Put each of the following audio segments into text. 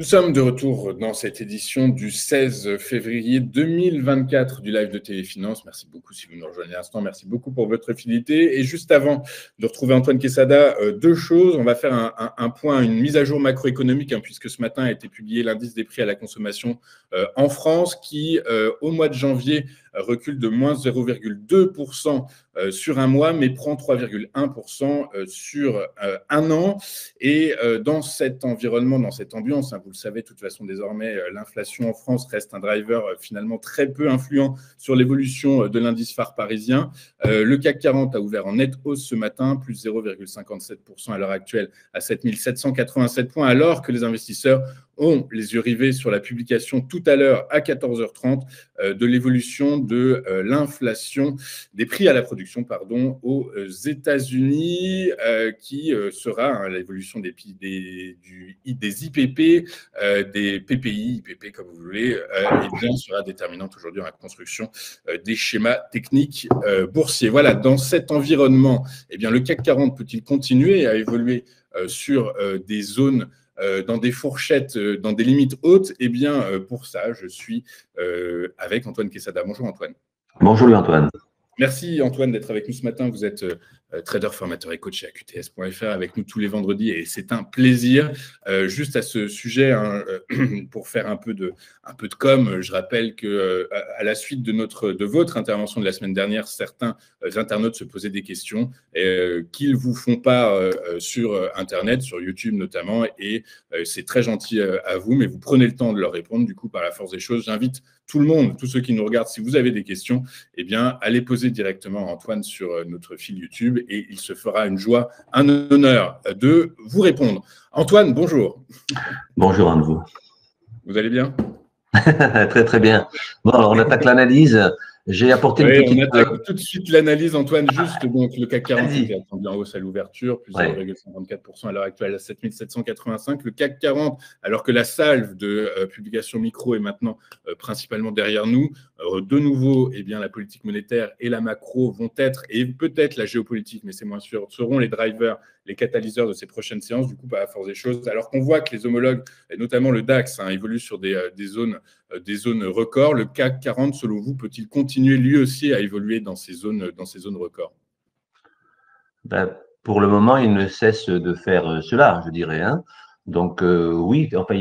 Nous sommes de retour dans cette édition du 16 février 2024 du live de Téléfinance. Merci beaucoup si vous nous rejoignez à l'instant. Merci beaucoup pour votre fidélité. Et juste avant de retrouver Antoine Quesada, deux choses. On va faire un point, une mise à jour macroéconomique, puisque ce matin a été publié l'indice des prix à la consommation en France qui, au mois de janvier, recule de moins 0,2% sur un mois, mais prend 3,1% sur un an. Et dans cet environnement, dans cette ambiance, vous le savez, de toute façon, désormais, l'inflation en France reste un driver finalement très peu influent sur l'évolution de l'indice phare parisien. Le CAC 40 a ouvert en nette hausse ce matin, plus 0,57% à l'heure actuelle à 7 787 points, alors que les investisseurs ont les yeux rivés sur la publication tout à l'heure à 14h30 de l'évolution de l'inflation des prix à la production aux États-Unis, qui sera l'évolution des IPP, des PPI, IPP comme vous voulez, et bien sera déterminante aujourd'hui dans la construction des schémas techniques boursiers. Voilà, dans cet environnement, eh bien, le CAC 40 peut-il continuer à évoluer sur des zones, dans des fourchettes, dans des limites hautes? Eh bien, pour ça, je suis avec Antoine Quesada. Bonjour Antoine. Bonjour Antoine. Merci Antoine d'être avec nous ce matin. Vous êtes trader, formateur et coach chez AQTS.fr avec nous tous les vendredis et c'est un plaisir. Juste à ce sujet, pour faire un peu de com, je rappelle que à la suite de votre intervention de la semaine dernière, certains internautes se posaient des questions qu'ils vous font part sur Internet, sur YouTube notamment, et c'est très gentil à vous, mais vous prenez le temps de leur répondre. Du coup, par la force des choses, j'invite tout le monde, tous ceux qui nous regardent, si vous avez des questions, eh bien, allez poser directement à Antoine sur notre fil YouTube et il se fera une joie, un honneur de vous répondre. Antoine, bonjour. Bonjour à vous. Vous allez bien? Très, très bien. Bon, alors on attaque l'analyse. J'ai apporté une petite… On attaque tout de suite l'analyse, Antoine. Juste, donc, le CAC 40 était attendu en hausse à l'ouverture, plus 0,54% à l'heure actuelle à 7 785. Le CAC 40, alors que la salve de publication micro est maintenant principalement derrière nous, de nouveau, eh bien, la politique monétaire et la macro vont être, et peut-être la géopolitique, mais c'est moins sûr, seront les drivers, les catalyseurs de ces prochaines séances. Du coup, à la force des choses, alors qu'on voit que les homologues, et notamment le DAX, évoluent sur des zones records, le CAC 40, selon vous, peut-il continuer lui aussi à évoluer dans ces zones records? Pour le moment, il ne cesse de faire cela, je dirais. Donc, oui, enfin,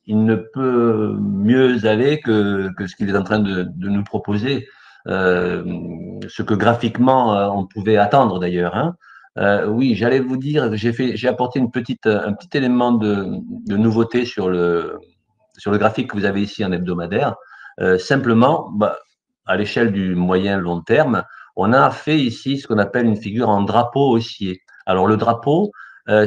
il ne peut mieux aller que ce qu'il est en train de nous proposer, ce que graphiquement on pouvait attendre d'ailleurs. Oui, j'allais vous dire, j'ai apporté un petit élément de nouveauté sur le graphique que vous avez ici en hebdomadaire. Simplement, à l'échelle du moyen-long terme, on a fait ici ce qu'on appelle une figure en drapeau haussier. Alors, le drapeau,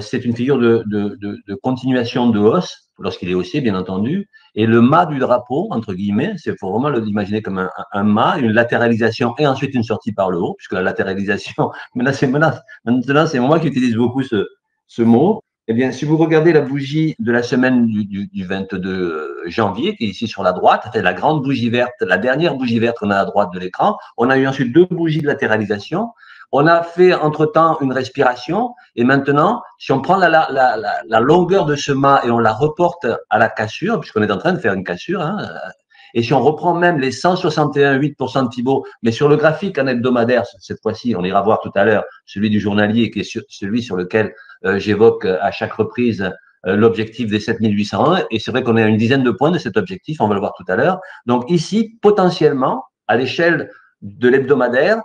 c'est une figure de continuation de hausse, lorsqu'il est haussier, bien entendu. Et le mât du drapeau, entre guillemets, il faut vraiment l'imaginer comme un mât, une latéralisation et ensuite une sortie par le haut, puisque la latéralisation, maintenant, c'est moi qui utilise beaucoup ce mot. Eh bien, si vous regardez la bougie de la semaine du 22 janvier, qui est ici sur la droite, c'est la grande bougie verte, la dernière bougie verte qu'on a à droite de l'écran. On a eu ensuite deux bougies de latéralisation. On a fait entre-temps une respiration. Et maintenant, si on prend la longueur de ce mât et on la reporte à la cassure, puisqu'on est en train de faire une cassure, et si on reprend même les 161,8% de Fibo, mais sur le graphique en hebdomadaire, cette fois-ci, on ira voir tout à l'heure celui du journalier, qui est celui sur lequel j'évoque à chaque reprise l'objectif des 7801, et c'est vrai qu'on est à une dizaine de points de cet objectif, on va le voir tout à l'heure. Donc ici, potentiellement, à l'échelle de l'hebdomadaire,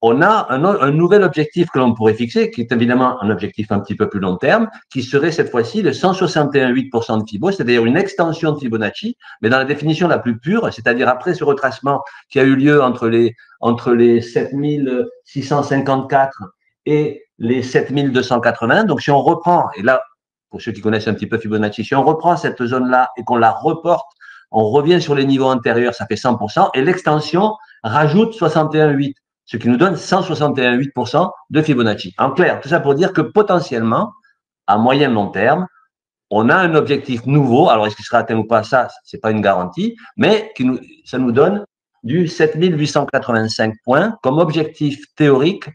on a un nouvel objectif que l'on pourrait fixer, qui est évidemment un objectif un petit peu plus long terme, qui serait cette fois-ci le 161,8% de Fibo, c'est-à-dire une extension de Fibonacci, mais dans la définition la plus pure, c'est-à-dire après ce retracement qui a eu lieu entre les 7654 et les 7280. Donc, si on reprend, et là, pour ceux qui connaissent un petit peu Fibonacci, si on reprend cette zone-là et qu'on la reporte, on revient sur les niveaux antérieurs, ça fait 100%, et l'extension rajoute 61,8%. Ce qui nous donne 161,8% de Fibonacci. En clair, tout ça pour dire que potentiellement, à moyen long terme, on a un objectif nouveau. Alors, est-ce qu'il sera atteint ou pas, ça, c'est pas une garantie, mais ça nous donne du 7885 points comme objectif théorique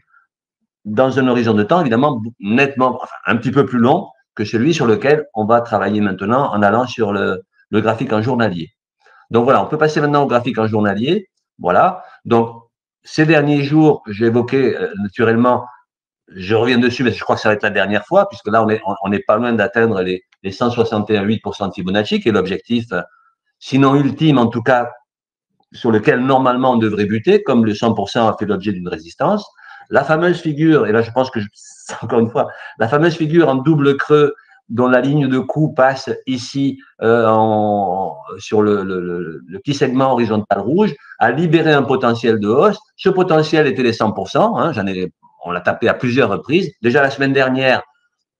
dans un horizon de temps, évidemment, nettement, enfin, un petit peu plus long que celui sur lequel on va travailler maintenant en allant sur le graphique en journalier. Donc voilà, on peut passer maintenant au graphique en journalier. Voilà. Donc, ces derniers jours, j'ai évoqué naturellement, je reviens dessus, mais je crois que ça va être la dernière fois, puisque là, on est pas loin d'atteindre les 161,8% de Fibonacci, qui est l'objectif, sinon ultime, en tout cas, sur lequel normalement on devrait buter, comme le 100% a fait l'objet d'une résistance. La fameuse figure, et là je pense que, encore une fois, la fameuse figure en double creux dont la ligne de coup passe ici sur le petit segment horizontal rouge, a libéré un potentiel de hausse. Ce potentiel était les 100%, hein, on l'a tapé à plusieurs reprises. Déjà la semaine dernière,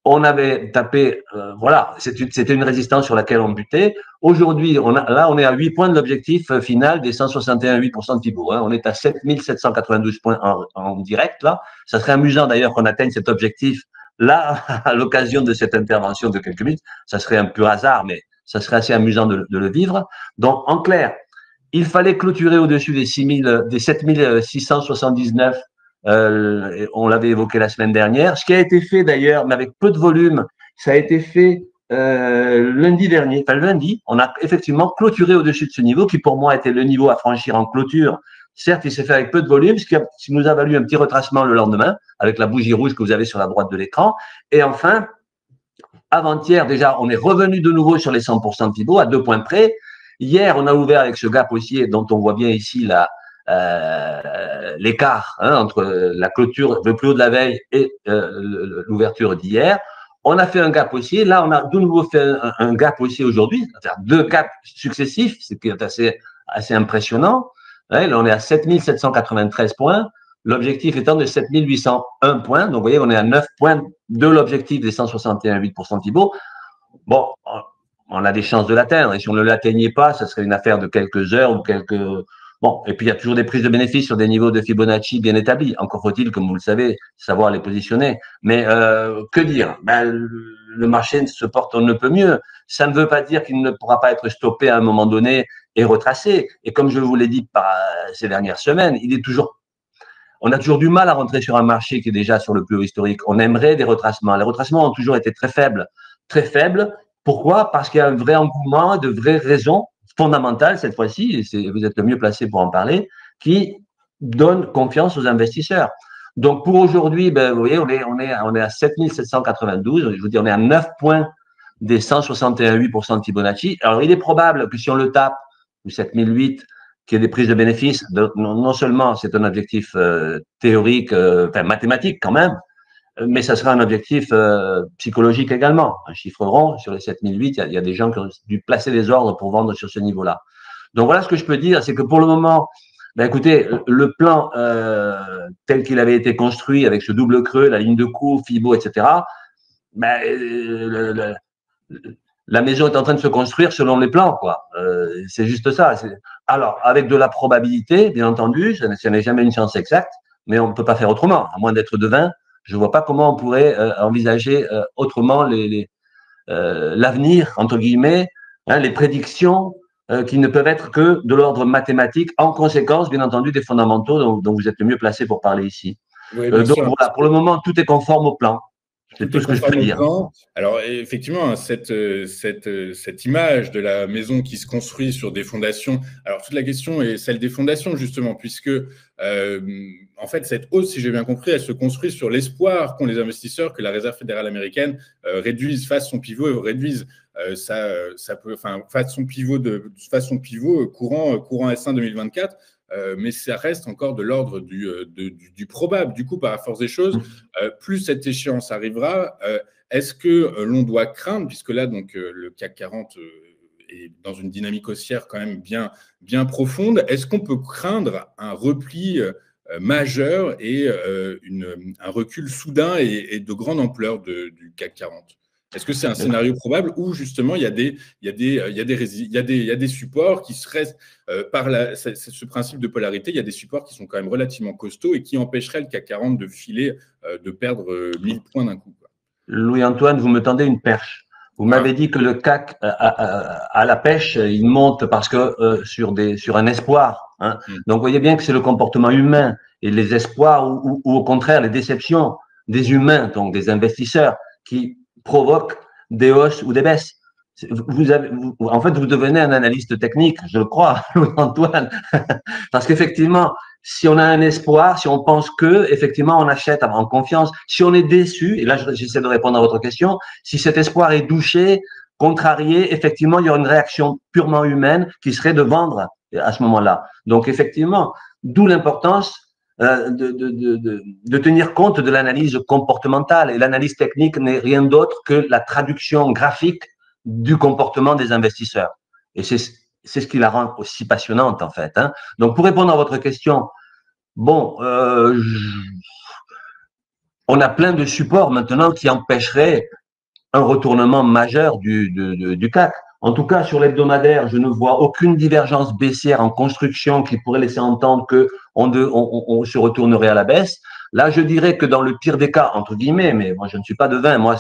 on avait tapé, voilà, c'était une résistance sur laquelle on butait. Aujourd'hui, là, on est à 8 points de l'objectif final des 161,8% de Fibo. Hein. On est à 7792 points en direct, là. Ça serait amusant, d'ailleurs, qu'on atteigne cet objectif, là, à l'occasion de cette intervention de quelques minutes. Ça serait un pur hasard, mais ça serait assez amusant de le vivre. Donc, en clair, il fallait clôturer au-dessus des 7679 on l'avait évoqué la semaine dernière. Ce qui a été fait d'ailleurs, mais avec peu de volume, ça a été fait lundi dernier. Enfin, lundi, on a effectivement clôturé au-dessus de ce niveau qui, pour moi, était le niveau à franchir en clôture. Certes, il s'est fait avec peu de volume, ce qui nous a valu un petit retracement le lendemain, avec la bougie rouge que vous avez sur la droite de l'écran. Et enfin, avant-hier, déjà, on est revenu de nouveau sur les 100% de Fibo à 2 points près. Hier, on a ouvert avec ce gap haussier dont on voit bien ici l'écart entre la clôture le plus haut de la veille et l'ouverture d'hier. On a fait un gap haussier. Là, on a de nouveau fait un gap haussier aujourd'hui, c'est-à-dire 2 gaps successifs, ce qui est assez impressionnant. Là, on est à 7793 points. L'objectif étant de 7801 points. Donc, vous voyez, on est à 9 points de l'objectif des 161,8% de Fibo. Bon, on a des chances de l'atteindre. Et si on ne l'atteignait pas, ça serait une affaire de quelques heures ou quelques… Bon, et puis il y a toujours des prises de bénéfices sur des niveaux de Fibonacci bien établis. Encore faut-il, comme vous le savez, savoir les positionner. Mais que dire? Le marché se porte on ne peut mieux. Ça ne veut pas dire qu'il ne pourra pas être stoppé à un moment donné et retracé. Et comme je vous l'ai dit ces dernières semaines, on a toujours du mal à rentrer sur un marché qui est déjà sur le plus haut historique. On aimerait des retracements. Les retracements ont toujours été très faibles. Très faibles. Pourquoi? Parce qu'il y a un vrai engouement, de vraies raisons fondamentales cette fois-ci, et vous êtes le mieux placé pour en parler, qui donnent confiance aux investisseurs. Donc pour aujourd'hui, vous voyez, on est à 7792. Je vous dis, on est à 9 points des 161,8% de Fibonacci. Alors il est probable que si on le tape, ou 7008, qu'il y ait des prises de bénéfices, non seulement c'est un objectif théorique, mathématique quand même, mais ça sera un objectif psychologique également. Un chiffre rond, sur les 7008, il y a des gens qui ont dû placer des ordres pour vendre sur ce niveau-là. Donc voilà ce que je peux dire, c'est que pour le moment, écoutez, le plan tel qu'il avait été construit avec ce double creux, la ligne de coup, Fibo, etc., la maison est en train de se construire selon les plans, quoi. C'est juste ça. Alors, avec de la probabilité, bien entendu, ça n'est jamais une science exacte, mais on ne peut pas faire autrement, à moins d'être devin. Je ne vois pas comment on pourrait envisager autrement l'avenir, entre guillemets, les prédictions qui ne peuvent être que de l'ordre mathématique, en conséquence, bien entendu, des fondamentaux dont vous êtes le mieux placé pour parler ici. Oui, donc voilà, pour le moment, tout est conforme au plan. C'est tout ce que je peux dire. Alors, effectivement, cette image de la maison qui se construit sur des fondations, alors toute la question est celle des fondations, justement, puisque, en fait, cette hausse, si j'ai bien compris, elle se construit sur l'espoir qu'ont les investisseurs que la Réserve fédérale américaine fasse son pivot, fasse son pivot courant S1 2024. Mais ça reste encore de l'ordre du probable. Du coup, par la force des choses, plus cette échéance arrivera, est-ce que l'on doit craindre, puisque là, donc, le CAC 40 est dans une dynamique haussière quand même bien profonde, est-ce qu'on peut craindre un repli majeur et un recul soudain et de grande ampleur du CAC 40 ? Est-ce que c'est un scénario probable où justement il y a des supports qui se restent ce principe de polarité, il y a des supports qui sont quand même relativement costauds et qui empêcheraient le CAC 40 de filer, de perdre 1000 points d'un coup, quoi. Louis-Antoine, vous me tendez une perche. Vous m'avez dit que le CAC à la pêche, il monte parce que sur un espoir. Hein. Donc vous voyez bien que c'est le comportement humain et les espoirs ou au contraire les déceptions des humains, donc des investisseurs, qui provoque des hausses ou des baisses. En fait, vous devenez un analyste technique, je le crois, Antoine. Parce qu'effectivement, si on a un espoir, si on pense que, effectivement, on achète en confiance. Si on est déçu, et là, j'essaie de répondre à votre question, si cet espoir est douché, contrarié, effectivement, il y aura une réaction purement humaine qui serait de vendre à ce moment-là. Donc, effectivement, d'où l'importance de tenir compte de l'analyse comportementale. Et l'analyse technique n'est rien d'autre que la traduction graphique du comportement des investisseurs. Et c'est ce qui la rend aussi passionnante, en fait. Hein. Donc, pour répondre à votre question, bon, on a plein de supports maintenant qui empêcheraient un retournement majeur du CAC. En tout cas, sur l'hebdomadaire, je ne vois aucune divergence baissière en construction qui pourrait laisser entendre qu'on se retournerait à la baisse. Là, je dirais que dans le pire des cas, entre guillemets, mais moi, je ne suis pas devin, moi,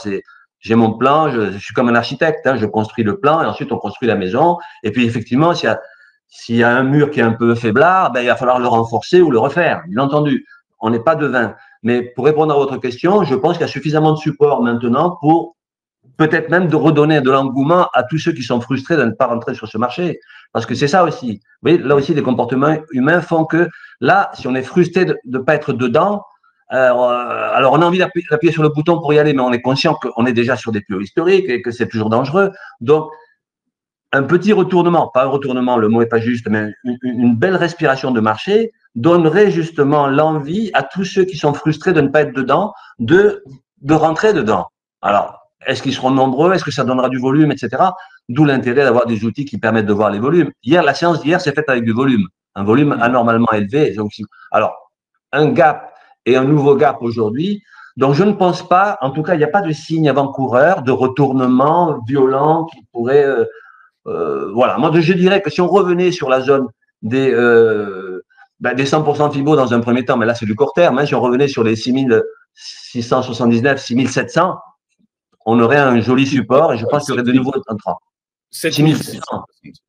j'ai mon plan, je suis comme un architecte, hein, je construis le plan et ensuite on construit la maison. Et puis, effectivement, s'il y a un mur qui est un peu faiblard, ben, il va falloir le renforcer ou le refaire, bien entendu. On n'est pas devin. Mais pour répondre à votre question, je pense qu'il y a suffisamment de support maintenant pour peut-être même de redonner de l'engouement à tous ceux qui sont frustrés de ne pas rentrer sur ce marché. Parce que c'est ça aussi. Vous voyez, là aussi, les comportements humains font que là, si on est frustré de ne pas être dedans, alors on a envie d'appuyer sur le bouton pour y aller, mais on est conscient qu'on est déjà sur des plus hauts historiques et que c'est toujours dangereux. Donc, un petit retournement, pas un retournement, le mot n'est pas juste, mais une belle respiration de marché donnerait justement l'envie à tous ceux qui sont frustrés de ne pas être dedans, de rentrer dedans. Alors, est-ce qu'ils seront nombreux? Est-ce que ça donnera du volume, etc. D'où l'intérêt d'avoir des outils qui permettent de voir les volumes. Hier, la séance d'hier s'est faite avec du volume, un volume anormalement élevé. Donc, alors, un gap et un nouveau gap aujourd'hui. Donc, je ne pense pas, en tout cas, il n'y a pas de signe avant-coureur de retournement violent qui pourrait… voilà, moi je dirais que si on revenait sur la zone des 100% Fibo dans un premier temps, mais là c'est du court terme, hein, si on revenait sur les 6679, 6700, on aurait un joli support et je pense qu'il y aurait de nouveau entrants. 6700,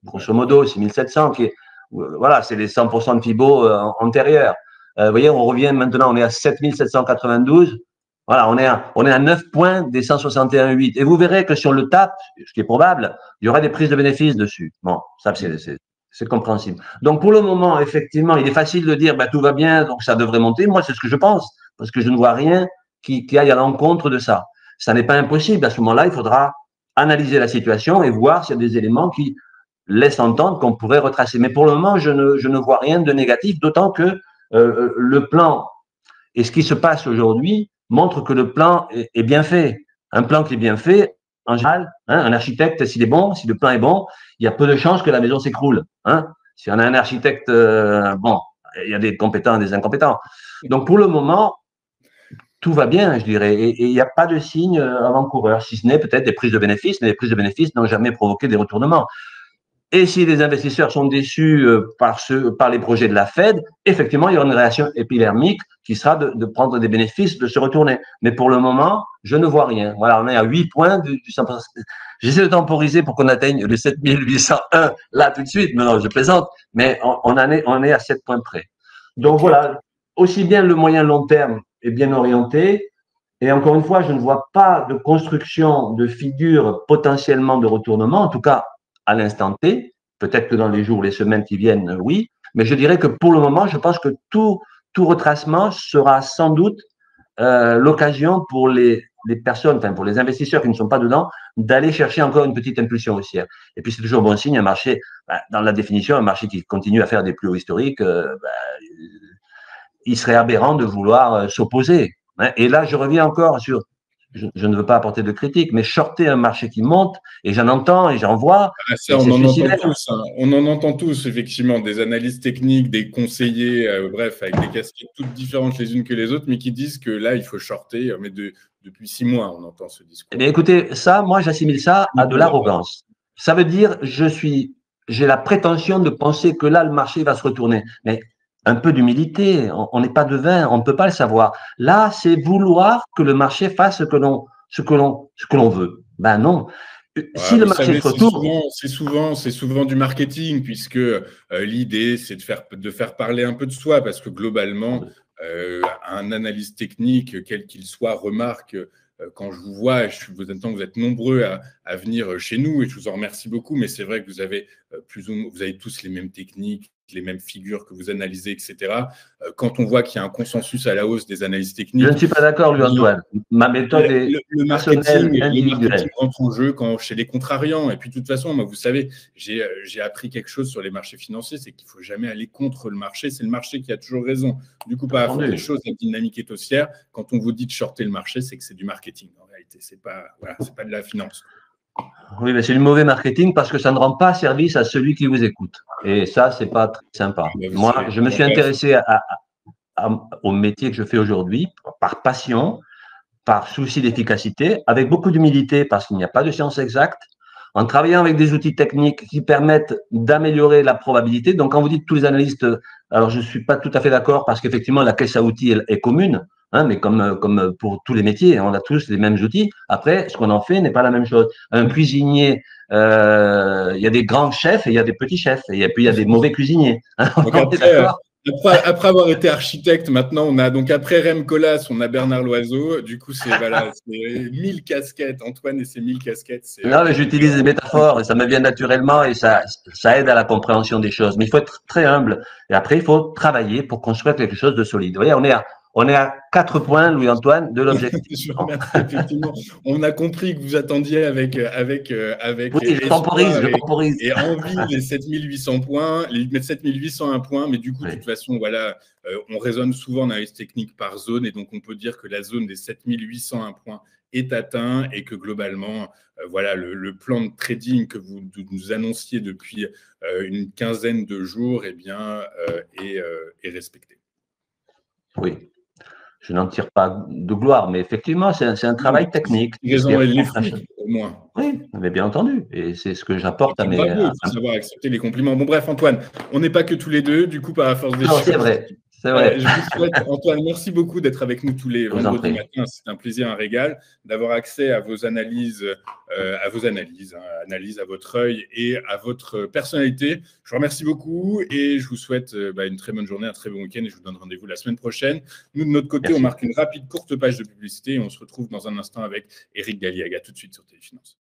grosso modo, 6700, qui est, voilà, c'est les 100% de Fibo antérieurs. Vous voyez, on revient maintenant, on est à 7792. Voilà, on est à 9 points des 161,8. Et vous verrez que si on le tape, ce qui est probable, il y aura des prises de bénéfices dessus. Bon, ça, c'est compréhensible. Donc, pour le moment, effectivement, il est facile de dire, tout va bien, donc ça devrait monter. Moi, c'est ce que je pense, parce que je ne vois rien qui aille à l'encontre de ça. Ça n'est pas impossible. À ce moment-là, il faudra analyser la situation et voir s'il y a des éléments qui laissent entendre qu'on pourrait retracer. Mais pour le moment, je ne vois rien de négatif, d'autant que le plan et ce qui se passe aujourd'hui montre que le plan est bien fait. Un plan qui est bien fait, en général, hein, un architecte, s'il est bon, si le plan est bon, il y a peu de chances que la maison s'écroule. Hein. Si on a un architecte, bon, il y a des compétents et des incompétents. Donc, pour le moment, tout va bien, je dirais, et il n'y a pas de signe avant-coureur, si ce n'est peut-être des prises de bénéfices, mais les prises de bénéfices n'ont jamais provoqué des retournements. Et si les investisseurs sont déçus par les projets de la Fed, effectivement, il y aura une réaction épidermique qui sera de prendre des bénéfices, de se retourner. Mais pour le moment, je ne vois rien. Voilà, on est à 8 points du 100%. J'essaie de temporiser pour qu'on atteigne le 7801 là tout de suite. Mais non, je plaisante. Mais on est à 7 points près. Donc voilà, aussi bien le moyen long terme est bien orienté. Et encore une fois, je ne vois pas de construction de figure potentiellement de retournement, en tout cas à l'instant T. Peut-être que dans les jours, les semaines qui viennent, oui. Mais je dirais que pour le moment, je pense que tout retracement sera sans doute l'occasion pour les personnes, enfin pour les investisseurs qui ne sont pas dedans, d'aller chercher encore une petite impulsion haussière. Et puis c'est toujours bon signe, un marché, dans la définition, un marché qui continue à faire des plus hauts historiques, il serait aberrant de vouloir s'opposer. Et là, je reviens encore sur, je ne veux pas apporter de critique, mais shorter un marché qui monte, et j'en entends et j'en vois. Ça, on en entend tous. Hein. On en entend tous, effectivement, des analystes techniques, des conseillers, bref, avec des casquettes toutes différentes les unes que les autres, mais qui disent que là, il faut shorter. Mais depuis 6 mois, on entend ce discours. Eh bien, écoutez, ça, moi, j'assimile ça à de l'arrogance. Ça veut dire, j'ai la prétention de penser que là, le marché va se retourner. Mais un peu d'humilité, on n'est pas devin, on ne peut pas le savoir. Là, c'est vouloir que le marché fasse ce que l'on veut. Ben non. Si le marché se retourne… C'est souvent du marketing, puisque l'idée, c'est de faire parler un peu de soi, parce que globalement, un analyste technique, quel qu'il soit, remarque quand je vous vois, et vous entends que vous êtes nombreux à venir chez nous, et je vous en remercie beaucoup, mais c'est vrai que vous avez vous avez tous les mêmes techniques, les mêmes figures que vous analysez, etc. Quand on voit qu'il y a un consensus à la hausse des analyses Je techniques, ne suis pas d'accord, Louis-Antoine. Ma méthode est le personnelle, marketing individuelle. rentre en jeu chez les contrariants. Et puis, de toute façon, moi, vous savez, j'ai appris quelque chose sur les marchés financiers, c'est qu'il ne faut jamais aller contre le marché. C'est le marché qui a toujours raison. Du coup, par la force des choses, la dynamique est haussière. Quand on vous dit de shorter le marché, c'est que c'est du marketing. En réalité, ce n'est pas, voilà, pas de la finance. Oui, mais c'est du mauvais marketing parce que ça ne rend pas service à celui qui vous écoute. Et ça, c'est pas très sympa. Moi, je me suis intéressé au métier que je fais aujourd'hui par passion, par souci d'efficacité, avec beaucoup d'humilité parce qu'il n'y a pas de science exacte, en travaillant avec des outils techniques qui permettent d'améliorer la probabilité. Donc, quand vous dites tous les analystes, alors je ne suis pas tout à fait d'accord parce qu'effectivement, la caisse à outils est commune, hein, mais comme pour tous les métiers, on a tous les mêmes outils. Après, ce qu'on en fait n'est pas la même chose. Un cuisinier, il y a des grands chefs et il y a des petits chefs, et puis il y a des mauvais cuisiniers. Hein, donc après avoir été architecte, maintenant, on a donc après Rem Koolhaas, on a Bernard Loiseau. Du coup, c'est 1000 casquettes. Antoine et ses 1000 casquettes. Non, mais j'utilise des métaphores et ça me vient naturellement et ça aide à la compréhension des choses. Mais il faut être très humble et après, il faut travailler pour construire quelque chose de solide. Vous voyez, on est à 4 points, Louis-Antoine, de l'objectif. Je vous remercie, effectivement. On a compris que vous attendiez avec oui, je temporise. Et envie les 7800 points, les 7801 points. Mais du coup, de toute façon, voilà, on raisonne souvent en analyse technique par zone. Et donc, on peut dire que la zone des 7801 points est atteint et que globalement, voilà, le plan de trading que vous nous annonciez depuis une quinzaine de jours, eh bien, est respecté. Oui. Je n'en tire pas de gloire, mais effectivement, c'est un travail technique. Raison et les fruits, au moins. Oui, mais bien entendu. Et c'est ce que j'apporte à mes. Bravo, il faut savoir accepter les compliments. Bon, bref, Antoine, on n'est pas que tous les deux, du coup, par la force des choses. Non, c'est vrai. C'est vrai. Je vous souhaite, Antoine, merci beaucoup d'être avec nous tous les vendredis matins. C'est un plaisir, un régal d'avoir accès à vos analyses, analyses à votre œil et à votre personnalité. Je vous remercie beaucoup et je vous souhaite une très bonne journée, un très bon week-end et je vous donne rendez-vous la semaine prochaine. Nous, de notre côté, on marque une rapide courte page de publicité et on se retrouve dans un instant avec Eric Galliaga, tout de suite sur Téléfinance.